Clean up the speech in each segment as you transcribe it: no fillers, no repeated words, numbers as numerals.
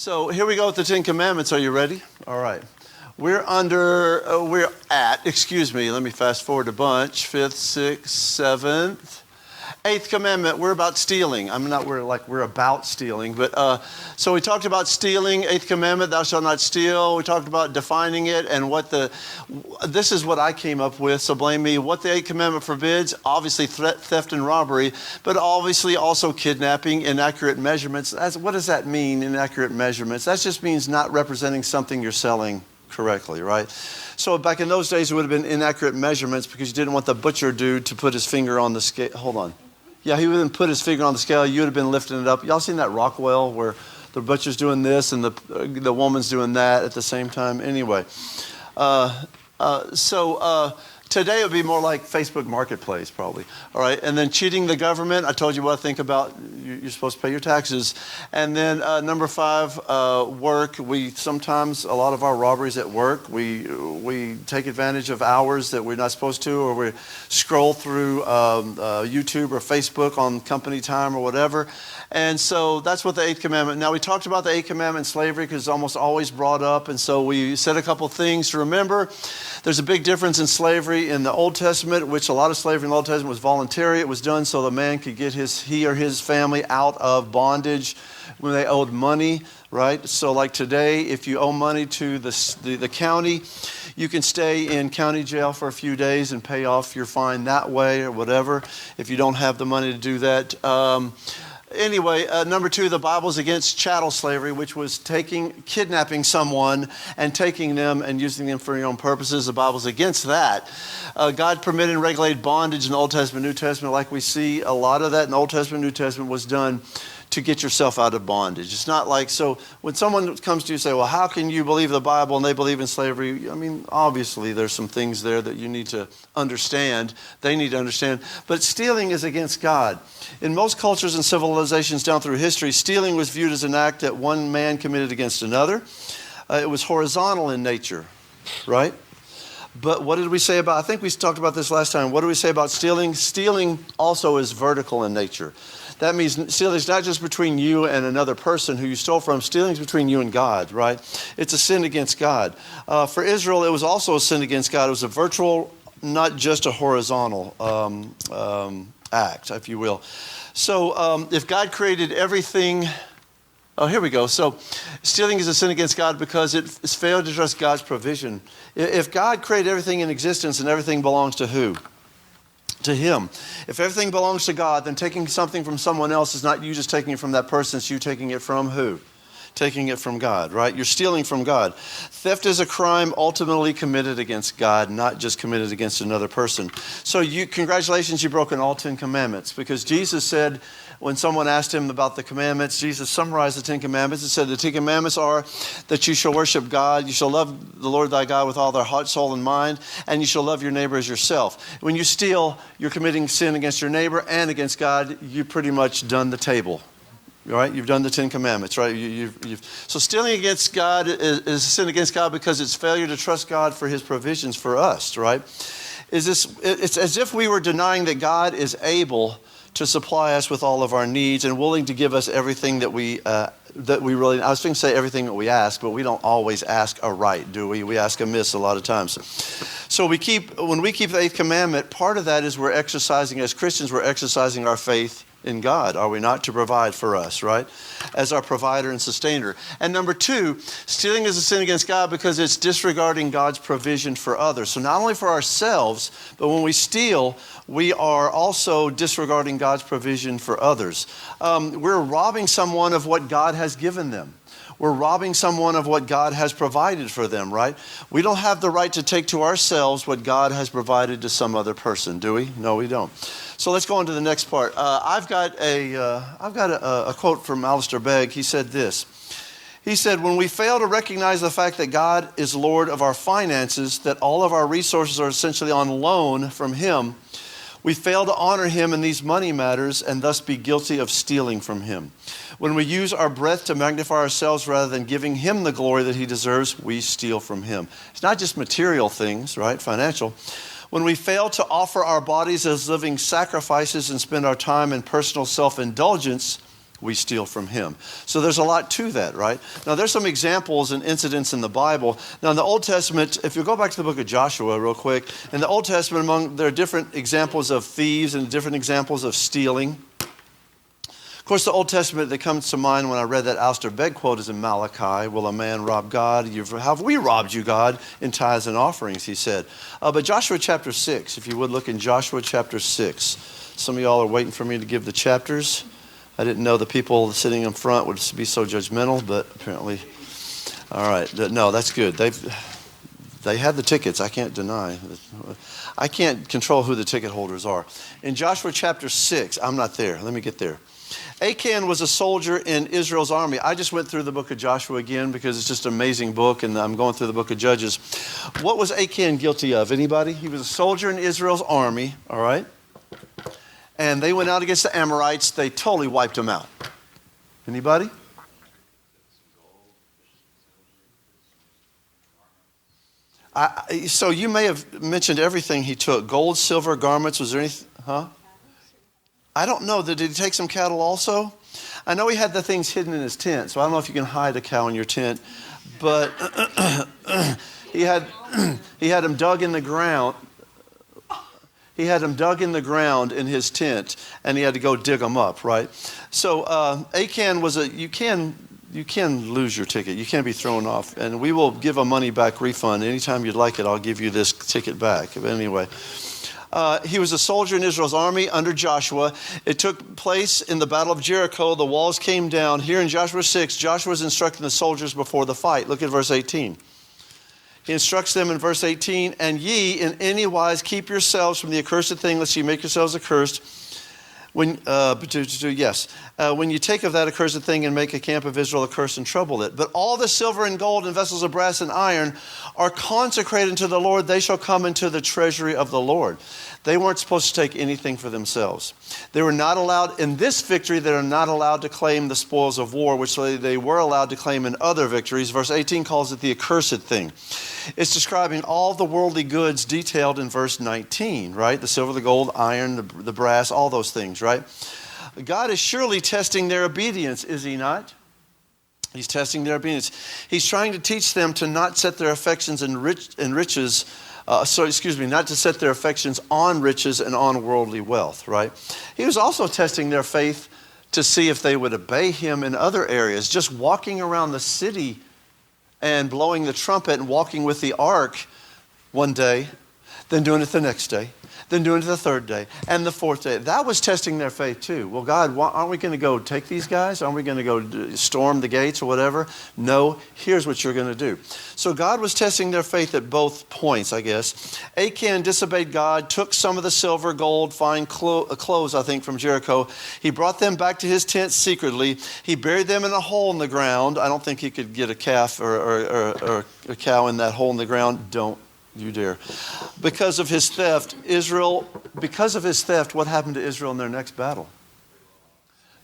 So here we go with the Ten Commandments. Are you ready? All right. Let me fast forward a bunch. 5th, 6th, 7th. 8th commandment, we're about stealing. We're about stealing. But so we talked about stealing, 8th commandment, thou shalt not steal. We talked about defining it and this is what I came up with, so blame me. What the 8th commandment forbids, obviously theft and robbery, but obviously also kidnapping, inaccurate measurements. What does that mean, inaccurate measurements? That just means not representing something you're selling correctly, right? So back in those days, it would have been inaccurate measurements because you didn't want the butcher dude to put his finger on the scale. Hold on. Yeah, he wouldn't put his finger on the scale. You would have been lifting it up. Y'all seen that Rockwell where the butcher's doing this and the woman's doing that at the same time? Anyway, today it would be more like Facebook Marketplace probably. All right, and then cheating the government. I told you what I think about. You're supposed to pay your taxes. And then number 5, work. Sometimes a lot of our robberies at work, we take advantage of hours that we're not supposed to, or we scroll through YouTube or Facebook on company time or whatever. And so that's what the 8th commandment. Now we talked about the 8th commandment in slavery because it's almost always brought up. And so we said a couple things to remember. There's a big difference in slavery in the Old Testament, which a lot of slavery in the Old Testament was voluntary. It was done so the man could get he or his family out of bondage when they owed money, right? So like today, if you owe money to the county, you can stay in county jail for a few days and pay off your fine that way or whatever if you don't have the money to do that. Anyway, number 2, the Bible's against chattel slavery, which was kidnapping someone and taking them and using them for your own purposes. The Bible's against that. God permitted and regulated bondage in the Old Testament, New Testament. Like we see, a lot of that in the Old Testament, New Testament was done to get yourself out of bondage. It's not like, so when someone comes to you and say, well, how can you believe the Bible and they believe in slavery? I mean, obviously there's some things there that you need to understand. They need to understand. But stealing is against God. In most cultures and civilizations down through history, stealing was viewed as an act that one man committed against another. It was horizontal in nature, right? But what did we say about, I think we talked about this last time. What do we say about stealing? Stealing also is vertical in nature. That means stealing is not just between you and another person who you stole from. Stealing is between you and God, right? It's a sin against God. For Israel, it was also a sin against God. It was a vertical, not just a horizontal act, if you will. So if God created everything... Oh, here we go. So stealing is a sin against God because it's failed to trust God's provision. If God created everything in existence and everything belongs to who? To Him. If everything belongs to God, then taking something from someone else is not you just taking it from that person, it's you taking it from who? Taking it from God, right? You're stealing from God. Theft is a crime ultimately committed against God, not just committed against another person. So congratulations, you've broken all 10 commandments, because Jesus said, when someone asked him about the commandments, Jesus summarized the 10 commandments and said, the 10 commandments are that you shall worship God, you shall love the Lord thy God with all their heart, soul, and mind, and you shall love your neighbor as yourself. When you steal, you're committing sin against your neighbor and against God. You've pretty much done the table. Right? You've done the 10 commandments, right? So stealing against God is a sin against God because it's failure to trust God for His provisions for us, right? It's as if we were denying that God is able to supply us with all of our needs and willing to give us everything that we really, I was going to say everything that we ask, but we don't always ask aright, do we? We ask amiss a lot of times. So when we keep the 8th commandment, part of that is as Christians, we're exercising our faith in God, are we not? To provide for us, right? As our provider and sustainer. And number 2, stealing is a sin against God because it's disregarding God's provision for others. So not only for ourselves, but when we steal, we are also disregarding God's provision for others. We're robbing someone of what God has given them. We're robbing someone of what God has provided for them, right? We don't have the right to take to ourselves what God has provided to some other person, do we? No, we don't. So let's go on to the next part. I've got a quote from Alistair Begg. He said this. He said, when we fail to recognize the fact that God is Lord of our finances, that all of our resources are essentially on loan from Him, we fail to honor Him in these money matters and thus be guilty of stealing from Him. When we use our breath to magnify ourselves rather than giving Him the glory that He deserves, we steal from Him. It's not just material things, right? Financial. When we fail to offer our bodies as living sacrifices and spend our time in personal self-indulgence, we steal from him. So there's a lot to that, right? Now there's some examples and incidents in the Bible. Now in the Old Testament, if you go back to the book of Joshua real quick, in the Old Testament there are different examples of thieves and different examples of stealing. Of course, the Old Testament that comes to mind when I read that Alistair Begg quote is in Malachi. Will a man rob God? Have we robbed you, God, in tithes and offerings, he said. But Joshua chapter 6, if you would look in Joshua chapter 6. Some of y'all are waiting for me to give the chapters. I didn't know the people sitting in front would be so judgmental, but apparently, all right. No, that's good. They had the tickets. I can't deny. I can't control who the ticket holders are. In Joshua chapter 6, I'm not there. Let me get there. Achan was a soldier in Israel's army. I just went through the book of Joshua again because it's just an amazing book, and I'm going through the book of Judges. What was Achan guilty of? Anybody? He was a soldier in Israel's army, all right? And they went out against the Amorites. They totally wiped them out. Anybody? So you may have mentioned everything he took. Gold, silver, garments. Was there anything? Huh? I don't know. Did he take some cattle also? I know he had the things hidden in his tent. So I don't know if you can hide a cow in your tent. But he had them dug in the ground. He had them dug in the ground in his tent, and he had to go dig them up, right? So Achan was you can lose your ticket. You can't be thrown off. And we will give a money back refund. Anytime you'd like it, I'll give you this ticket back. But anyway, he was a soldier in Israel's army under Joshua. It took place in the Battle of Jericho. The walls came down. Here in Joshua 6, Joshua is instructing the soldiers before the fight. Look at verse 18. He instructs them in verse 18, and ye in any wise keep yourselves from the accursed thing, lest ye make yourselves accursed. When you take of that accursed thing and make a camp of Israel accursed and trouble it. But all the silver and gold and vessels of brass and iron are consecrated to the Lord. They shall come into the treasury of the Lord. They weren't supposed to take anything for themselves. They were not allowed, in this victory, they are not allowed to claim the spoils of war, which they were allowed to claim in other victories. Verse 18 calls it the accursed thing. It's describing all the worldly goods detailed in verse 19, right? The silver, the gold, iron, the brass, all those things, right? God is surely testing their obedience, is he not? He's testing their obedience. He's trying to teach them to not set their affections in riches. Not to set their affections on riches and on worldly wealth, right? He was also testing their faith to see if they would obey him in other areas. Just walking around the city and blowing the trumpet and walking with the ark one day, then doing it the next day, then doing it the third day, and the fourth day. That was testing their faith too. Well, God, aren't we going to go take these guys? Aren't we going to go storm the gates or whatever? No, here's what you're going to do. So God was testing their faith at both points, I guess. Achan disobeyed God, took some of the silver, gold, fine clothes, I think, from Jericho. He brought them back to his tent secretly. He buried them in a hole in the ground. I don't think he could get a calf or a cow in that hole in the ground. Don't you dare. Because of his theft, what happened to Israel in their next battle?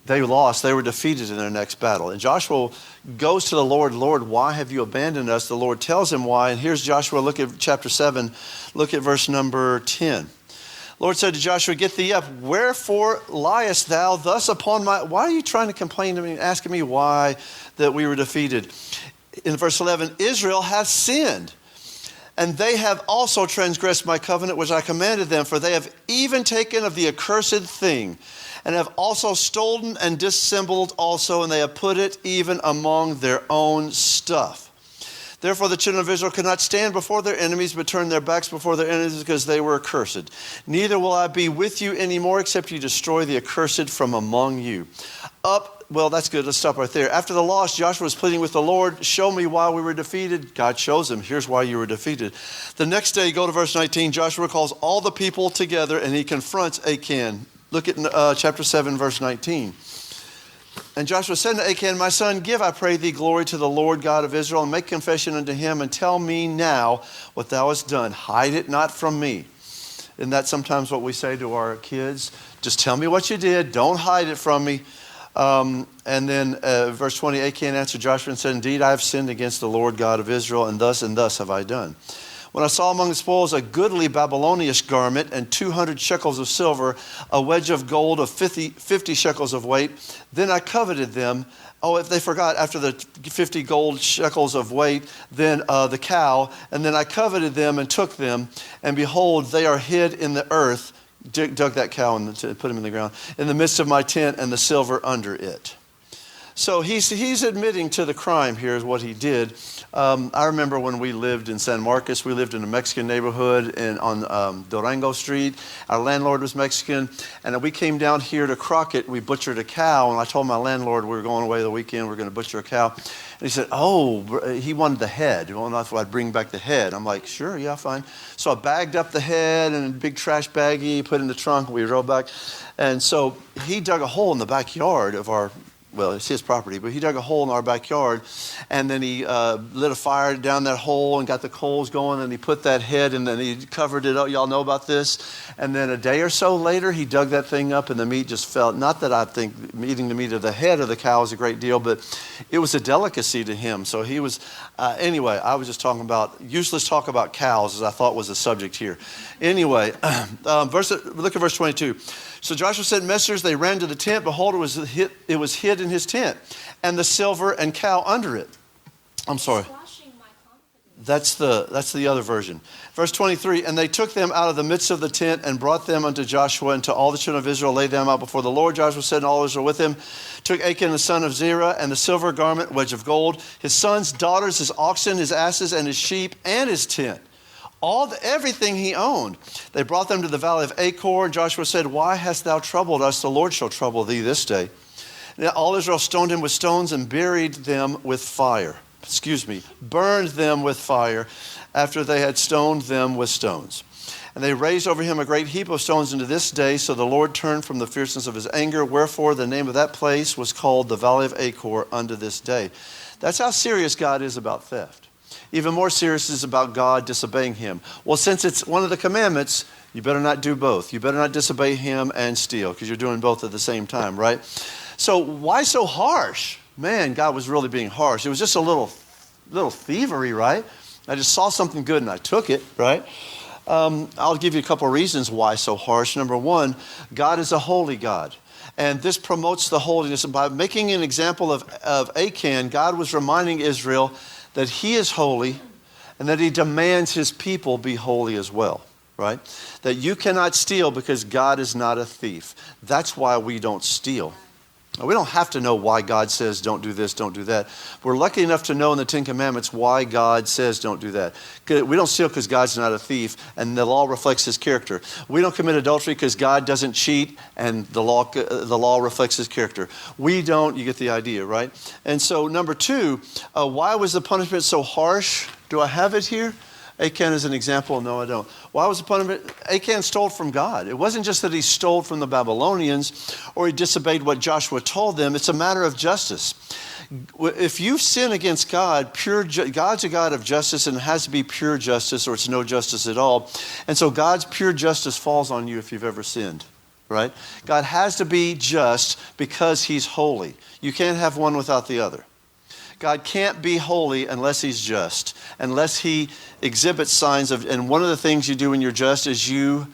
They lost. They were defeated in their next battle. And Joshua goes to the Lord, Lord, why have you abandoned us? The Lord tells him why. And here's Joshua, look at chapter 7, look at verse number 10. Lord said to Joshua, get thee up. Wherefore liest thou thus upon my... Why are you trying to complain to me, asking me why that we were defeated? In verse 11, Israel hath sinned. And they have also transgressed my covenant which I commanded them, for they have even taken of the accursed thing, and have also stolen and dissembled also, and they have put it even among their own stuff. Therefore the children of Israel could not stand before their enemies, but turned their backs before their enemies, because they were accursed. Neither will I be with you anymore, except you destroy the accursed from among you. Well, that's good. Let's stop right there. After the loss, Joshua was pleading with the Lord, show me why we were defeated. God shows him, here's why you were defeated. The next day, go to verse 19. Joshua calls all the people together and he confronts Achan. Look at chapter 7, verse 19. And Joshua said to Achan, my son, give, I pray thee, glory to the Lord God of Israel, and make confession unto him, and tell me now what thou hast done. Hide it not from me. Isn't that sometimes what we say to our kids? Just tell me what you did. Don't hide it from me. And then verse 20, Achan answered Joshua and said, indeed, I have sinned against the Lord God of Israel, and thus have I done. When I saw among the spoils a goodly Babylonish garment and 200 shekels of silver, a wedge of gold of 50 shekels of weight, then I coveted them. Oh, if they forgot, after the 50 gold shekels of weight, then the cow, and then I coveted them and took them, and behold, they are hid in the earth, dug that cow and put him in the ground, in the midst of my tent, and the silver under it. So he's admitting to the crime here is what he did. I remember when we lived in San Marcos, we lived in a Mexican neighborhood on Durango Street. Our landlord was Mexican, and we came down here to Crockett. We butchered a cow, and I told my landlord we were going away the weekend, we were going to butcher a cow. And he said, he wanted the head. Well, I thought I'd bring back the head. I'm like, sure, yeah, fine. So I bagged up the head in a big trash baggie, put it in the trunk, and we drove back. And so he dug a hole in the backyard of well, it's his property, but he dug a hole in our backyard, and then he lit a fire down that hole and got the coals going, and he put that head, and then he covered it up. Y'all know about this. And then a day or so later, he dug that thing up, and the meat just fell. Not that I think eating the meat of the head of the cow is a great deal, but it was a delicacy to him. So he was, anyway, I was just talking about, useless talk about cows, as I thought was the subject here. Anyway, look at verse 22. So Joshua sent messengers, they ran to the tent. Behold, it was hid in his tent, and the silver and cow under it. I'm sorry. That's the other version. Verse 23, and they took them out of the midst of the tent and brought them unto Joshua and to all the children of Israel, laid them out before the Lord. Joshua said, and all Israel with him, took Achan the son of Zerah and the silver garment, wedge of gold, his sons, daughters, his oxen, his asses, and his sheep, and his tent. Everything he owned. They brought them to the valley of Achor, and Joshua said, why hast thou troubled us? The Lord shall trouble thee this day. Now all Israel stoned him with stones and burned them with fire after they had stoned them with stones. And they raised over him a great heap of stones unto this day, so the Lord turned from the fierceness of his anger, wherefore the name of that place was called the Valley of Achor unto this day. That's how serious God is about theft. Even more serious is about God disobeying him. Well, since it's one of the commandments, you better not do both. You better not disobey him and steal, because you're doing both at the same time, right? So why so harsh? Man, God was really being harsh. It was just a little thievery, right? I just saw something good and I took it, right? I'll give you a couple of reasons why so harsh. Number one, God is a holy God. And this promotes the holiness. And by making an example of Achan, God was reminding Israel that he is holy and that he demands his people be holy as well, right? That you cannot steal because God is not a thief. That's why we don't steal. Now, we don't have to know why God says don't do this, don't do that. We're lucky enough to know in the Ten Commandments why God says don't do that. We don't steal because God's not a thief, and the law reflects his character. We don't commit adultery because God doesn't cheat, and the law reflects his character. We don't, you get the idea, right? And so number two, why was the punishment so harsh? Do I have it here? Achan is an example. No, I don't. Why was the punishment? Achan stole from God. It wasn't just that he stole from the Babylonians or he disobeyed what Joshua told them. It's a matter of justice. If you sin against God, God's a God of justice, and it has to be pure justice or it's no justice at all. And so God's pure justice falls on you if you've ever sinned, right? God has to be just because he's holy. You can't have one without the other. God can't be holy unless he's just, unless he exhibits signs of, and one of the things you do when you're just is you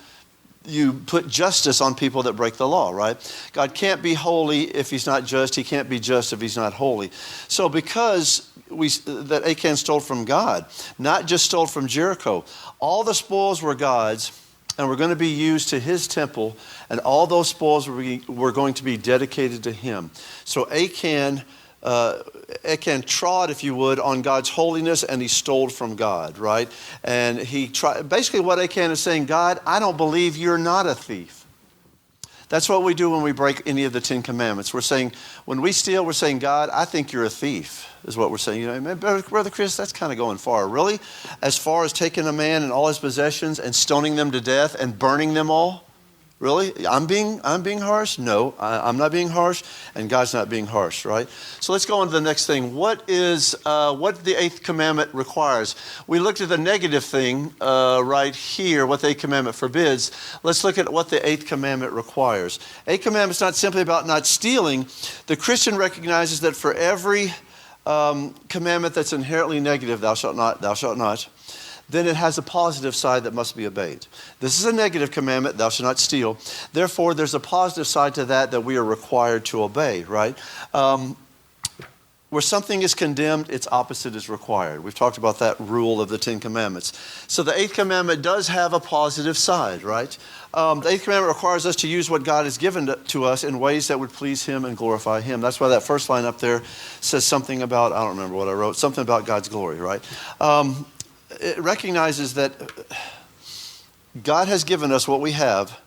put justice on people that break the law, right? God can't be holy if he's not just. He can't be just if he's not holy. So because that Achan stole from God, not just stole from Jericho, all the spoils were God's and were going to be used to his temple, and all those spoils were going to be dedicated to him. So Achan trod, if you would, on God's holiness, and he stole from God, right? And basically what Achan is saying, God, I don't believe you're not a thief. That's what we do when we break any of the Ten Commandments. We're saying, when we steal, we're saying, God, I think you're a thief, is what we're saying. You know, Brother Chris, that's kind of going far. Really? As far as taking a man and all his possessions and stoning them to death and burning them all? Really? I'm being harsh? No, I'm not being harsh, and God's not being harsh, right? So let's go on to the next thing. What the eighth commandment requires? We looked at the negative thing right here, what the eighth commandment forbids. Let's look at what the eighth commandment requires. Eighth commandment is not simply about not stealing. The Christian recognizes that for every commandment that's inherently negative, thou shalt not, then it has a positive side that must be obeyed. This is a negative commandment, thou shalt not steal. Therefore, there's a positive side to that we are required to obey, right? Where something is condemned, its opposite is required. We've talked about that rule of the Ten Commandments. So the eighth commandment does have a positive side, right? The eighth commandment requires us to use what God has given to us in ways that would please Him and glorify Him. That's why that first line up there says something about, I don't remember what I wrote, something about God's glory, right? It recognizes that God has given us what we have,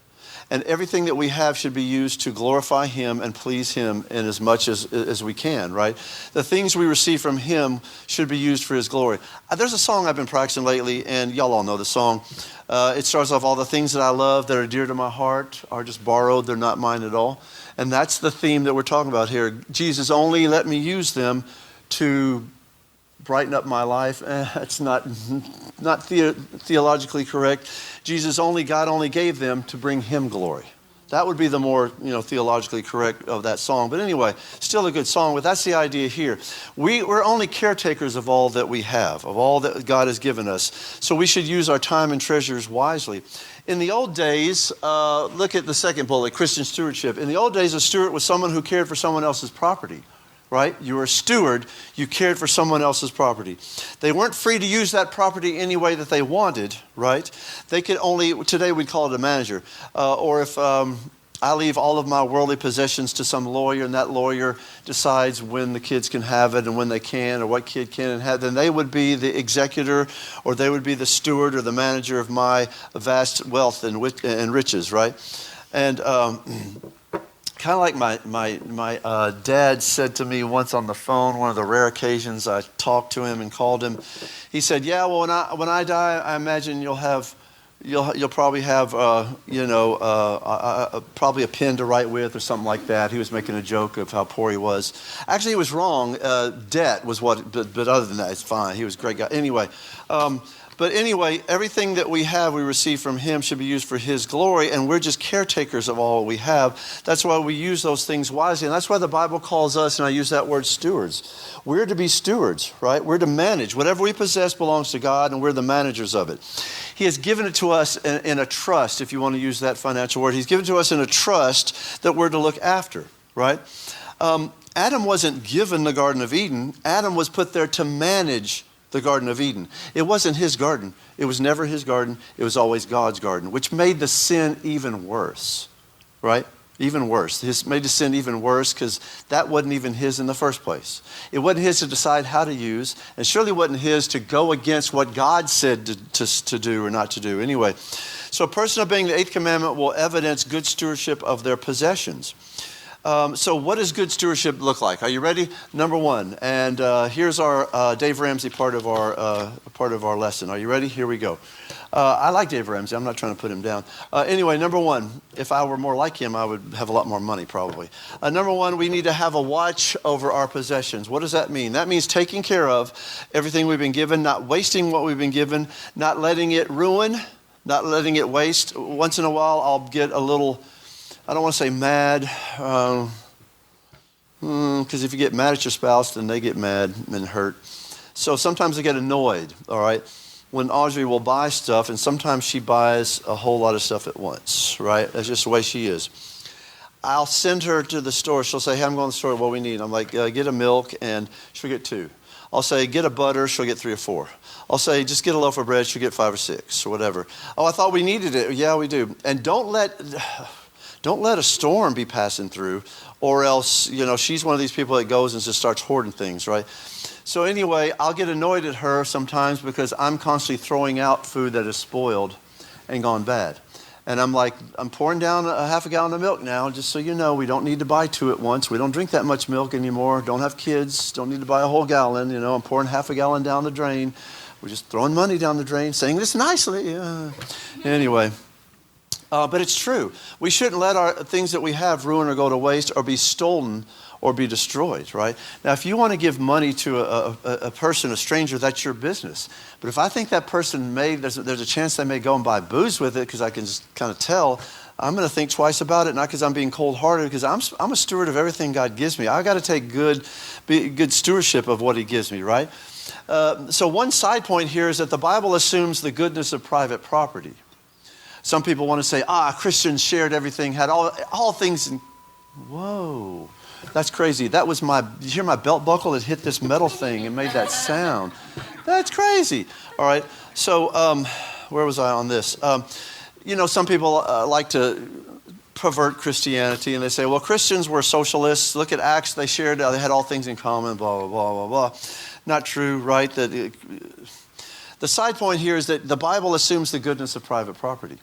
and everything that we have should be used to glorify Him and please Him in as much as we can, right? The things we receive from Him should be used for His glory. There's a song I've been practicing lately, and y'all all know the song. It starts off, all the things that I love that are dear to my heart are just borrowed, they're not mine at all. And that's the theme that we're talking about here. Jesus only let me use them to brighten up my life. It's not theologically correct. God only gave them to bring Him glory. That would be the more theologically correct of that song. But anyway, still a good song. But that's the idea here. We're only caretakers of all that we have, of all that God has given us. So we should use our time and treasures wisely. In the old days, look at the second bullet, Christian stewardship. In the old days, a steward was someone who cared for someone else's property. Right? You were a steward. You cared for someone else's property. They weren't free to use that property any way that they wanted, right? They could only, today we'd call it a manager. Or if I leave all of my worldly possessions to some lawyer, and that lawyer decides when the kids can have it and when they can, or what kid can and have, then they would be the executor, or they would be the steward or the manager of my vast wealth and riches, right? And kind of like my dad said to me once on the phone, one of the rare occasions I talked to him and called him. He said, "Yeah, well, when I die, I imagine you'll probably have probably a pen to write with or something like that." He was making a joke of how poor he was. Actually, he was wrong. Debt was what, but other than that, it's fine. He was a great guy. Anyway. But anyway, everything that we have, we receive from Him should be used for His glory, and we're just caretakers of all we have. That's why we use those things wisely, and that's why the Bible calls us, and I use that word, stewards. We're to be stewards, right? We're to manage. Whatever we possess belongs to God, and we're the managers of it. He has given it to us in a trust, if you want to use that financial word. He's given it to us in a trust that we're to look after, right? Adam wasn't given the Garden of Eden. Adam was put there to manage the Garden of Eden. It wasn't his garden. It was never his garden. It was always God's garden, which made the sin even worse, right? Even worse. This made the sin even worse because that wasn't even his in the first place. It wasn't his to decide how to use, and surely wasn't his to go against what God said to do or not to do. Anyway, so a person obeying the eighth commandment will evidence good stewardship of their possessions. So what does good stewardship look like? Are you ready? Number one, and here's our Dave Ramsey part of our lesson. Are you ready? Here we go. I like Dave Ramsey. I'm not trying to put him down. Anyway, number one, if I were more like him, I would have a lot more money probably. Number one, we need to have a watch over our possessions. What does that mean? That means taking care of everything we've been given, not wasting what we've been given, not letting it ruin, not letting it waste. Once in a while, I'll get a little, I don't want to say mad, because if you get mad at your spouse, then they get mad and hurt. So sometimes I get annoyed, all right, when Audrey will buy stuff, and sometimes she buys a whole lot of stuff at once, right? That's just the way she is. I'll send her to the store. She'll say, "Hey, I'm going to the store. What do we need?" I'm like, "Get a milk," and she'll get 2. I'll say, "Get a butter." She'll get 3 or 4. I'll say, "Just get a loaf of bread." She'll get 5 or 6 or whatever. "Oh, I thought we needed it." "Yeah, we do." And don't let a storm be passing through, or else, she's one of these people that goes and just starts hoarding things, right? So anyway, I'll get annoyed at her sometimes because I'm constantly throwing out food that is spoiled and gone bad. And I'm like, I'm pouring down a half a gallon of milk now, just so you know, we don't need to buy 2 at once. We don't drink that much milk anymore. Don't have kids. Don't need to buy a whole gallon. I'm pouring half a gallon down the drain. We're just throwing money down the drain, saying this nicely. Anyway. But it's true. We shouldn't let our things that we have ruin or go to waste or be stolen or be destroyed, right? Now, if you want to give money to a person, a stranger, that's your business. But if I think that person there's a chance they may go and buy booze with it because I can just kind of tell, I'm going to think twice about it, not because I'm being cold-hearted, because I'm a steward of everything God gives me. I've got to take good stewardship of what He gives me, right? So one side point here is that the Bible assumes the goodness of private property. Some people want to say, Christians shared everything, had all things. Whoa, that's crazy. That was you hear my belt buckle? It hit this metal thing and made that sound. That's crazy. All right, so where was I on this? Some people like to pervert Christianity, and they say, well, Christians were socialists. Look at Acts. They shared, they had all things in common, blah, blah, blah, blah, blah. Not true, right? The side point here is that the Bible assumes the goodness of private property.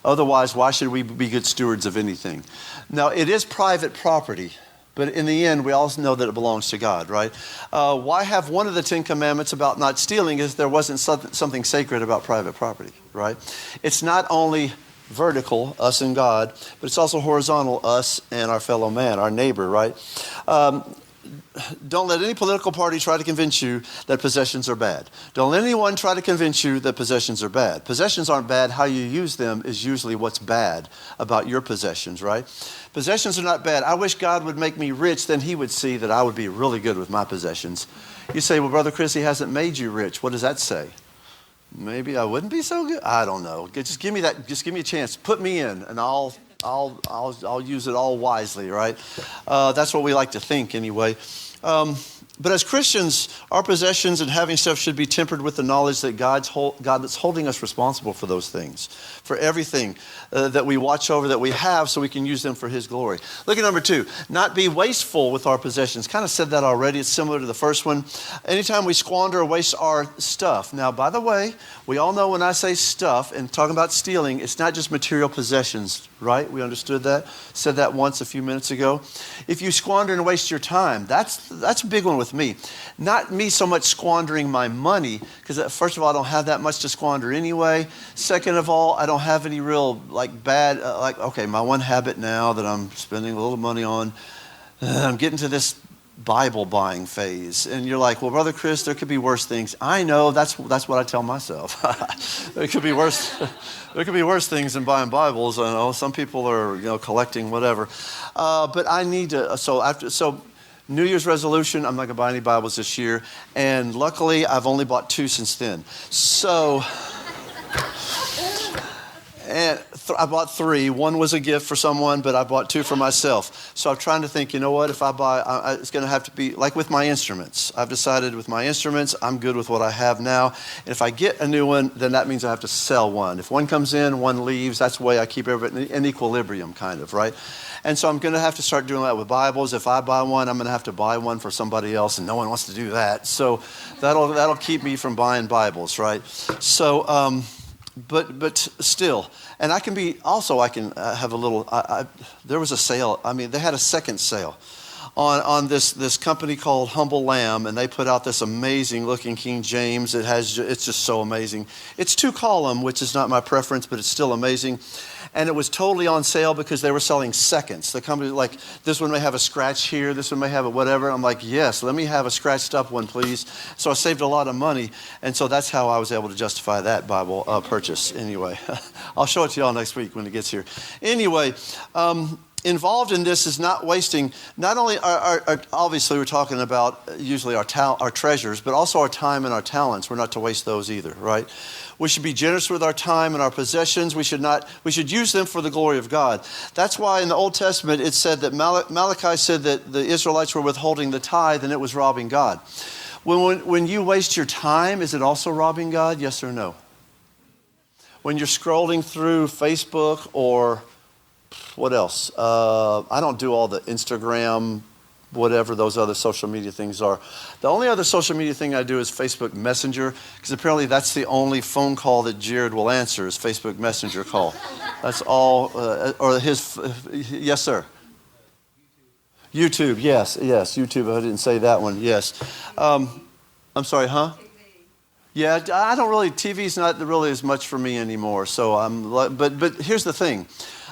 Otherwise, why should we be good stewards of anything? Now, it is private property, but in the end, we all know that it belongs to God, right? Why have one of the 10 commandments about not stealing is there wasn't something sacred about private property, right? It's not only vertical, us and God, but it's also horizontal, us and our fellow man, our neighbor, right? Don't let any political party try to convince you that possessions are bad. Don't let anyone try to convince you that possessions are bad. Possessions aren't bad. How you use them is usually what's bad about your possessions, right? Possessions are not bad. I wish God would make me rich, then he would see that I would be really good with my possessions. You say, well, Brother Chris, he hasn't made you rich. What does that say? Maybe I wouldn't be so good. I don't know. Just give me that. Just give me a chance. Put me in, and I'll use it all wisely, right? That's what we like to think, anyway. But as Christians, our possessions and having stuff should be tempered with the knowledge that God that's holding us responsible for those things, for everything that we watch over, that we have, so we can use them for his glory. Look at number 2, not be wasteful with our possessions. Kind of said that already. It's similar to the first one. Anytime we squander or waste our stuff. Now, by the way, we all know when I say stuff and talking about stealing, it's not just material possessions, right? We understood that. Said that once a few minutes ago. If you squander and waste your time, that's a big one with me. Not me so much squandering my money, because first of all, I don't have that much to squander anyway. Second of all, I don't have any real bad, my one habit now that I'm spending a little money on, I'm getting to this Bible buying phase. And you're like, well, Brother Chris, there could be worse things. I know, that's what I tell myself. There could be worse. There could be worse things than buying Bibles. I know some people are, collecting whatever. But I need to. So New Year's resolution, I'm not going to buy any Bibles this year. And luckily, I've only bought 2 since then. So. And I bought 3. One was a gift for someone, but I bought 2 for myself. So I'm trying to think, you know what, if I buy, it's going to have to be, like with my instruments. I've decided with my instruments, I'm good with what I have now. And if I get a new one, then that means I have to sell one. If one comes in, one leaves, that's the way I keep everything in equilibrium, kind of, right? And so I'm going to have to start doing that with Bibles. If I buy one, I'm going to have to buy one for somebody else, and no one wants to do that. So that'll keep me from buying Bibles, right? So, but still, and I can have a little, there was a sale. I mean, they had a second sale on this company called Humble Lamb, and they put out this amazing looking King James. It's just so amazing. It's 2-column, which is not my preference, but it's still amazing. And it was totally on sale because they were selling seconds. The company, like, this one may have a scratch here, this one may have a whatever. I'm like, yes, let me have a scratched up one, please. So I saved a lot of money. And so that's how I was able to justify that Bible purchase anyway. I'll show it to y'all next week when it gets here. Anyway, involved in this is not wasting, not only obviously we're talking about usually our treasures, but also our time and our talents. We're not to waste those either, right? We should be generous with our time and our possessions. We should use them for the glory of God. That's why in the Old Testament it said that Malachi said that the Israelites were withholding the tithe and it was robbing God. When you waste your time, is it also robbing God? Yes or no? When you're scrolling through Facebook or what else? I don't do all the Instagram, whatever those other social media things are. The only other social media thing I do is Facebook Messenger, because apparently that's the only phone call that Jared will answer is Facebook Messenger call. That's all, or his, yes, sir. YouTube, yes, YouTube. I didn't say that one, yes. I'm sorry, huh? Yeah, I don't really, TV's not really as much for me anymore. So but here's the thing.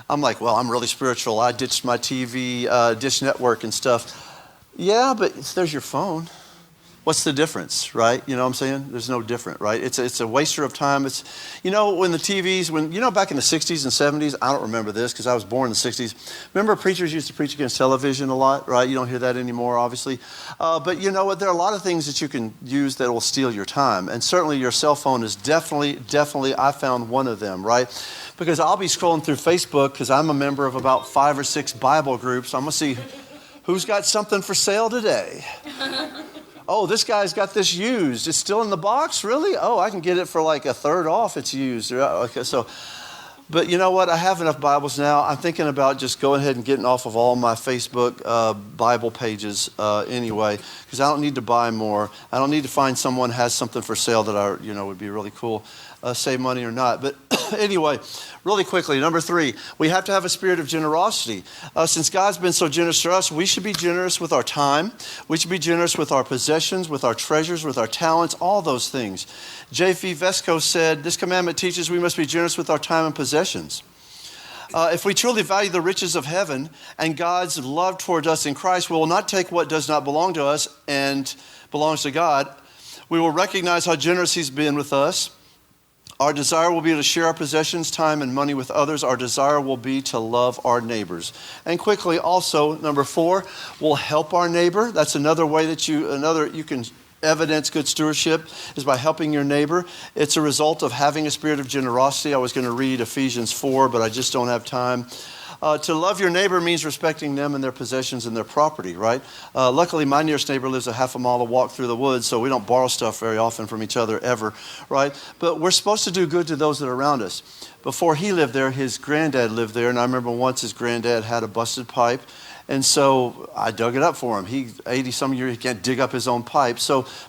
I'm like, well, I'm really spiritual. I ditched my TV, Dish Network and stuff. Yeah, but there's your phone. What's the difference, right? You know what I'm saying? There's no different, right? It's a waster of time. It's, when the TVs, back in the 60s and 70s, I don't remember this because I was born in the 60s. Remember preachers used to preach against television a lot, right? You don't hear that anymore, obviously. But you know what? There are a lot of things that you can use that will steal your time. And certainly your cell phone is definitely, I found one of them, right? Because I'll be scrolling through Facebook because I'm a member of about 5 or 6 Bible groups. I'm going to see who's got something for sale today. Oh, this guy's got this used. It's still in the box? Really? Oh, I can get it for like a third off. It's used. Okay, but you know what? I have enough Bibles now. I'm thinking about just going ahead and getting off of all my Facebook Bible pages anyway, because I don't need to buy more. I don't need to find someone who has something for sale that would be really cool, save money or not. But anyway, really quickly, number 3, we have to have a spirit of generosity. Since God's been so generous to us, we should be generous with our time. We should be generous with our possessions, with our treasures, with our talents, all those things. J.V. Vesco said, this commandment teaches we must be generous with our time and possessions. If we truly value the riches of heaven and God's love towards us in Christ, we will not take what does not belong to us and belongs to God. We will recognize how generous He's been with us. Our desire will be to share our possessions, time, and money with others. Our desire will be to love our neighbors. And quickly, also, number 4, we'll help our neighbor. That's another way that you can evidence good stewardship is by helping your neighbor. It's a result of having a spirit of generosity. I was going to read Ephesians 4, but I just don't have time. To love your neighbor means respecting them and their possessions and their property, right? Luckily, my nearest neighbor lives a half a mile to walk through the woods, so we don't borrow stuff very often from each other ever, right? But we're supposed to do good to those that are around us. Before he lived there, his granddad lived there, and I remember once his granddad had a busted pipe, and so I dug it up for him. He 80-some years, he can't dig up his own pipe.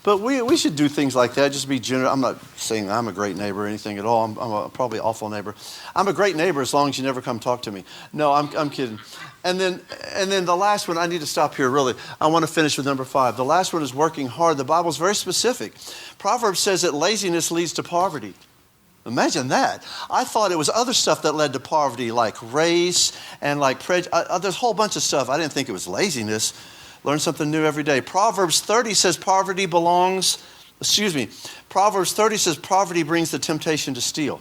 But we should do things like that, just be generous. I'm not saying I'm a great neighbor or anything at all. I'm probably an awful neighbor. I'm a great neighbor as long as you never come talk to me. No, I'm kidding. And then the last one, I need to stop here really. I want to finish with number 5. The last one is working hard. The Bible is very specific. Proverbs says that laziness leads to poverty. Imagine that. I thought it was other stuff that led to poverty, like race and like prejudice. There's a whole bunch of stuff. I didn't think it was laziness. Learn something new every day. Proverbs 30 says poverty brings the temptation to steal.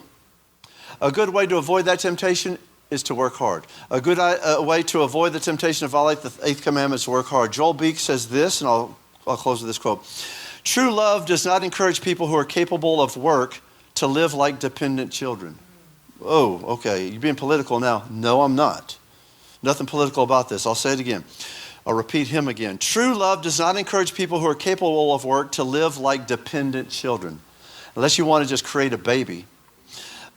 A good way to avoid that temptation is to work hard. A good way to avoid the temptation to violate the 8th commandment is to work hard. Joel Beek says this, and I'll close with this quote. True love does not encourage people who are capable of work to live like dependent children. Oh, okay. You're being political now. No, I'm not. Nothing political about this. I'll say it again. I'll repeat him again. True love does not encourage people who are capable of work to live like dependent children, unless you want to just create a baby,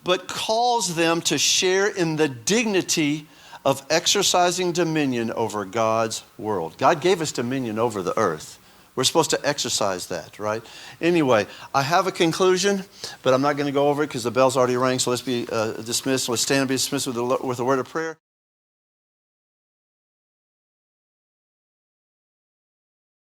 but calls them to share in the dignity of exercising dominion over God's world. God gave us dominion over the earth. We're supposed to exercise that, right? Anyway, I have a conclusion, but I'm not going to go over it because the bell's already rang, so let's be dismissed. Let's stand and be dismissed with a word of prayer.